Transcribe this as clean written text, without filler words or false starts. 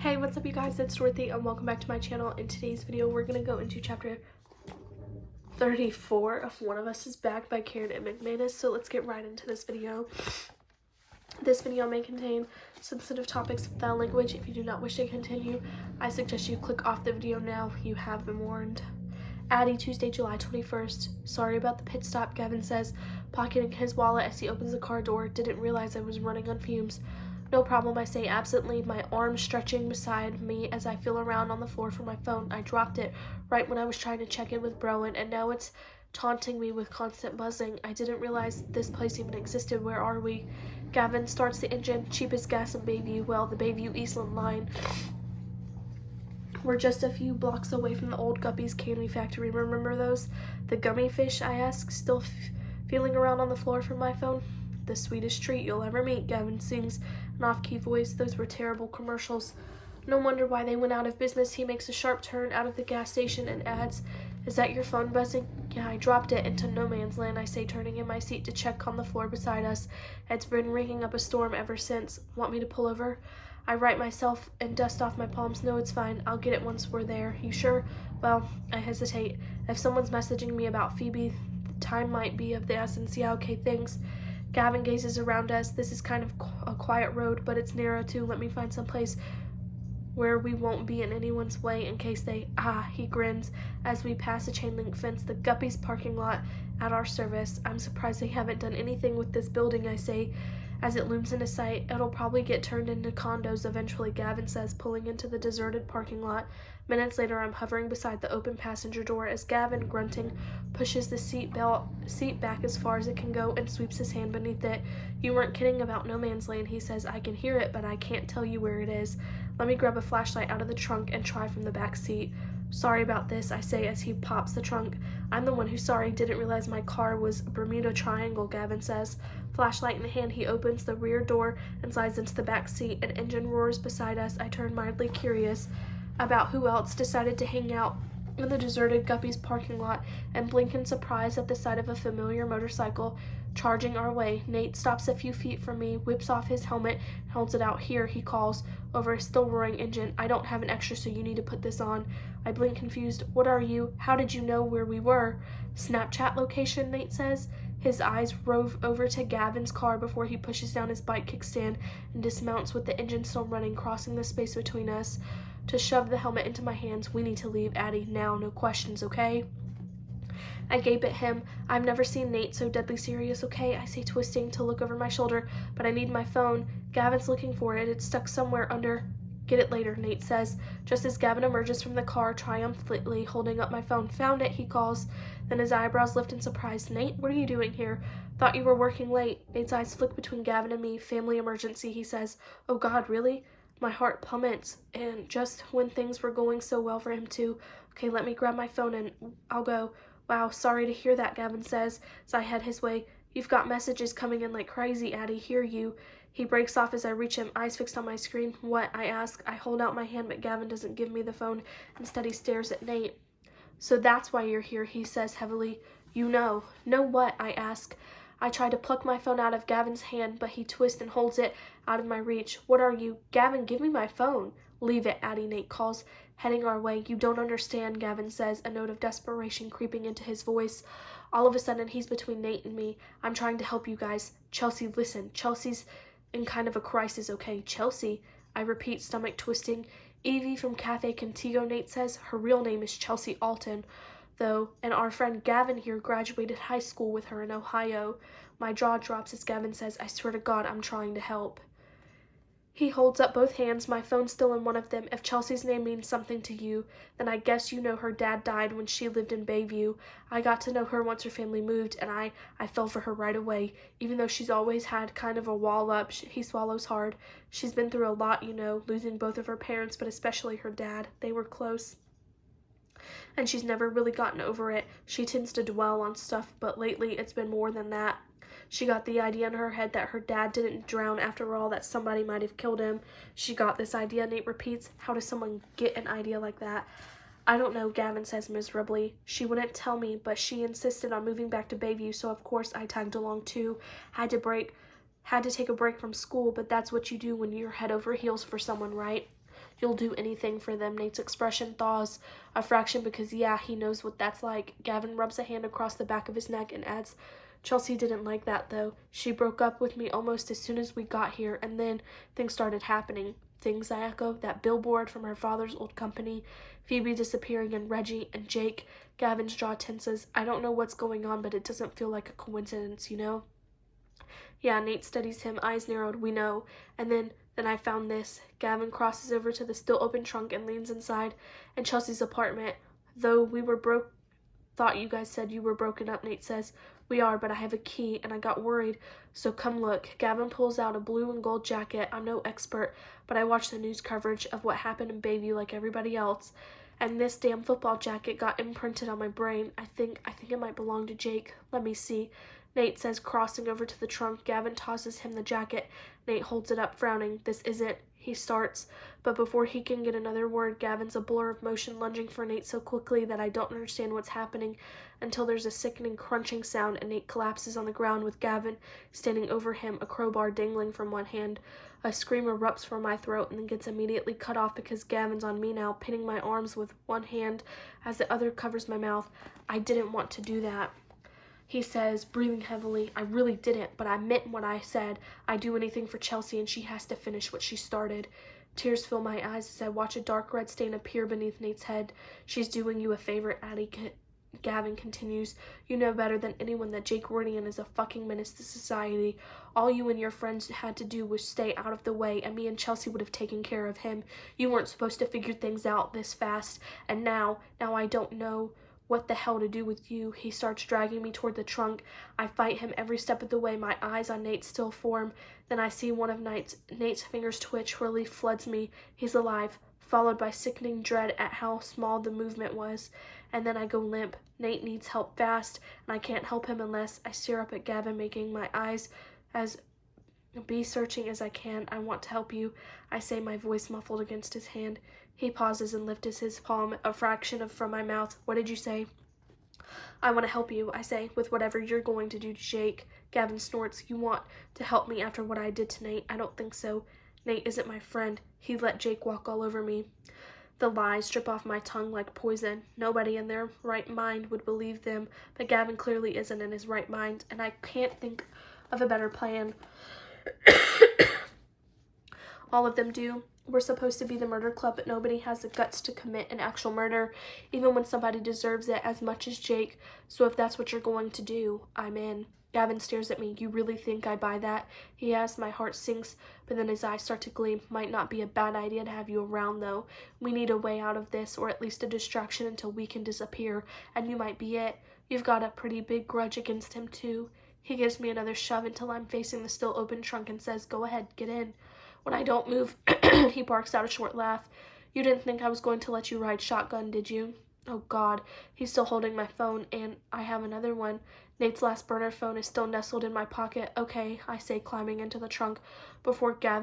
Hey, what's up you guys? It's Dorothy and welcome back to my channel. In today's video, we're going to go into chapter 34 of One of Us is Back by Karen and McManus. So let's get right into this video. This video may contain sensitive topics of foul language. If you do not wish to continue, I suggest you click off the video now. You have been warned. Addie, Tuesday, July 21st. Sorry about the pit stop, Gavin says, pocketing his wallet as he opens the car door. Didn't realize I was running on fumes. No problem, I say absently, my arm stretching beside me as I feel around on the floor for my phone. I dropped it right when I was trying to check in with Browen, and now it's taunting me with constant buzzing. I didn't realize this place even existed. Where are we? Gavin starts the engine. Cheapest gas in Bayview. Well, the Bayview Eastland line. We're just a few blocks away from the old Guppy's Candy Factory. Remember those? The gummy fish, I ask, still feeling around on the floor for my phone. The sweetest treat you'll ever meet, Gavin sings, an off-key voice. Those were terrible commercials. No wonder why they went out of business. He makes a sharp turn out of the gas station and adds, is that your phone buzzing? Yeah, I dropped it into no man's land, I say, turning in my seat to check on the floor beside us. It's been ringing up a storm ever since. Want me to pull over? I right myself and dust off my palms. No, it's fine. I'll get it once we're there. You sure? Well, I hesitate. If someone's messaging me about Phoebe, the time might be of the essence. Yeah, okay, thanks. Gavin gazes around us. This is kind of a quiet road, but it's narrow too. Let me find some place where we won't be in anyone's way in case they... he grins as we pass a chain link fence, the Guppy's parking lot at our service. I'm surprised they haven't done anything with this building, I say, as it looms into sight. It'll probably get turned into condos eventually, Gavin says, pulling into the deserted parking lot. Minutes later, I'm hovering beside the open passenger door as Gavin, grunting, pushes the seat back as far as it can go and sweeps his hand beneath it. You weren't kidding about no man's land, he says. I can hear it, but I can't tell you where it is. Let me grab a flashlight out of the trunk and try from the back seat. Sorry about this, I say as he pops the trunk. I'm the one who's sorry. Didn't realize my car was a Bermuda Triangle, Gavin says. Flashlight in hand, he opens the rear door and slides into the back seat. An engine roars beside us. I turn mildly curious about who else decided to hang out in the deserted Guppy's parking lot and blink in surprise at the sight of a familiar motorcycle charging our way. Nate stops a few feet from me, whips off his helmet, and holds it out. Here, he calls over a still roaring engine. I don't have an extra, so you need to put this on. I blink confused. What are you? How did you know where we were? Snapchat location, Nate says. His eyes rove over to Gavin's car before he pushes down his bike kickstand and dismounts with the engine still running, crossing the space between us to shove the helmet into my hands. We need to leave, Addie, now, no questions, okay? I gape at him. I've never seen Nate so deadly serious. Okay, I say, twisting to look over my shoulder, but I need my phone. Gavin's looking for it. It's stuck somewhere under... Get it later, Nate says, just as Gavin emerges from the car triumphantly holding up my phone. Found it, he calls. Then his eyebrows lift in surprise. Nate, what are you doing here? Thought you were working late. Nate's eyes flick between Gavin and me. Family emergency, he says. Oh God, really? My heart plummets, and just when things were going so well for him too. Okay, let me grab my phone and I'll go. Wow, sorry to hear that, Gavin says, as I head his way. You've got messages coming in like crazy, Addie. Hear you. He breaks off as I reach him, eyes fixed on my screen. What? I ask. I hold out my hand, but Gavin doesn't give me the phone. Instead, he stares at Nate. So that's why you're here, he says heavily. You know. Know what? I ask. I try to pluck my phone out of Gavin's hand, but he twists and holds it out of my reach. What are you? Gavin, give me my phone. Leave it, Addie, Nate calls, heading our way. You don't understand, Gavin says, a note of desperation creeping into his voice. All of a sudden, he's between Nate and me. I'm trying to help you guys. Chelsea, listen. Chelsea's in kind of a crisis, okay? Chelsea, I repeat, stomach twisting. Evie from Cafe Contigo, Nate says. Her real name is Chelsea Alton, though, and our friend Gavin here graduated high school with her in Ohio. My jaw drops as Gavin says, I swear to God, I'm trying to help. He holds up both hands, my phone still in one of them. If Chelsea's name means something to you, then I guess you know her dad died when she lived in Bayview. I got to know her once her family moved, and I fell for her right away. Even though she's always had kind of a wall up, he swallows hard. She's been through a lot, you know, losing both of her parents, but especially her dad. They were close. And she's never really gotten over it. She tends to dwell on stuff, but lately it's been more than that. She got the idea in her head that her dad didn't drown after all, that somebody might have killed him. She got this idea, Nate repeats. How does someone get an idea like that? I don't know, Gavin says miserably. She wouldn't tell me, but she insisted on moving back to Bayview, so of course I tagged along too. Had to take a break from school, but that's what you do when you're head over heels for someone, right? You'll do anything for them. Nate's expression thaws a fraction because, yeah, he knows what that's like. Gavin rubs a hand across the back of his neck and adds, Chelsea didn't like that, though. She broke up with me almost as soon as we got here, and then things started happening. Things, I echo. That billboard from her father's old company, Phoebe disappearing, and Reggie and Jake. Gavin's jaw tenses. I don't know what's going on, but it doesn't feel like a coincidence, you know? Yeah, Nate studies him, eyes narrowed. We know. And then I found this. Gavin crosses over to the still open trunk and leans inside. And Chelsea's apartment. Though we were thought you guys said you were broken up, Nate says. We are, but I have a key, and I got worried. So come look. Gavin pulls out a blue and gold jacket. I'm no expert, but I watched the news coverage of what happened in Bayview like everybody else. And this damn football jacket got imprinted on my brain. I think it might belong to Jake. Let me see. Nate says, crossing over to the trunk. Gavin tosses him the jacket. Nate holds it up, frowning. This isn't. He starts, but before he can get another word, Gavin's a blur of motion, lunging for Nate so quickly that I don't understand what's happening until there's a sickening crunching sound and Nate collapses on the ground with Gavin standing over him, a crowbar dangling from one hand. A scream erupts from my throat and then gets immediately cut off because Gavin's on me now, pinning my arms with one hand as the other covers my mouth. I didn't want to do that. He says, breathing heavily, I really didn't, but I meant what I said. I'd do anything for Chelsea, and she has to finish what she started. Tears fill my eyes as I watch a dark red stain appear beneath Nate's head. She's doing you a favor, Addie. Gavin continues. You know better than anyone that Jake Wordian is a fucking menace to society. All you and your friends had to do was stay out of the way, and me and Chelsea would have taken care of him. You weren't supposed to figure things out this fast, and now I don't know what the hell to do with you. He starts dragging me toward the trunk. I fight him every step of the way, my eyes on Nate's still form. Then I see one of Nate's fingers twitch. Relief floods me. He's alive, followed by sickening dread at how small the movement was. And then I go limp. Nate needs help fast, and I can't help him unless I stare up at Gavin, making my eyes as be searching as I can. I want to help you, I say, my voice muffled against his hand. He pauses and lifts his palm a fraction from my mouth. What did you say? I want to help you, I say, with whatever you're going to do to Jake. Gavin snorts. You want to help me after what I did to Nate? I don't think so. Nate isn't my friend. He let Jake walk all over me. The lies drip off my tongue like poison. Nobody in their right mind would believe them, but Gavin clearly isn't in his right mind, and I can't think of a better plan. All of them do. We're supposed to be the murder club, but nobody has the guts to commit an actual murder, even when somebody deserves it as much as Jake. So if that's what you're going to do, I'm in. Gavin stares at me. You really think I'd buy that? He asks. My heart sinks, but then his eyes start to gleam. Might not be a bad idea to have you around, though. We need a way out of this, or at least a distraction until we can disappear, and you might be it. You've got a pretty big grudge against him, too. He gives me another shove until I'm facing the still open trunk and says, go ahead, get in. When I don't move, he barks out a short laugh. You didn't think I was going to let you ride shotgun, did you? Oh, God. He's still holding my phone, and I have another one. Nate's last burner phone is still nestled in my pocket. Okay, I say, climbing into the trunk before Gavin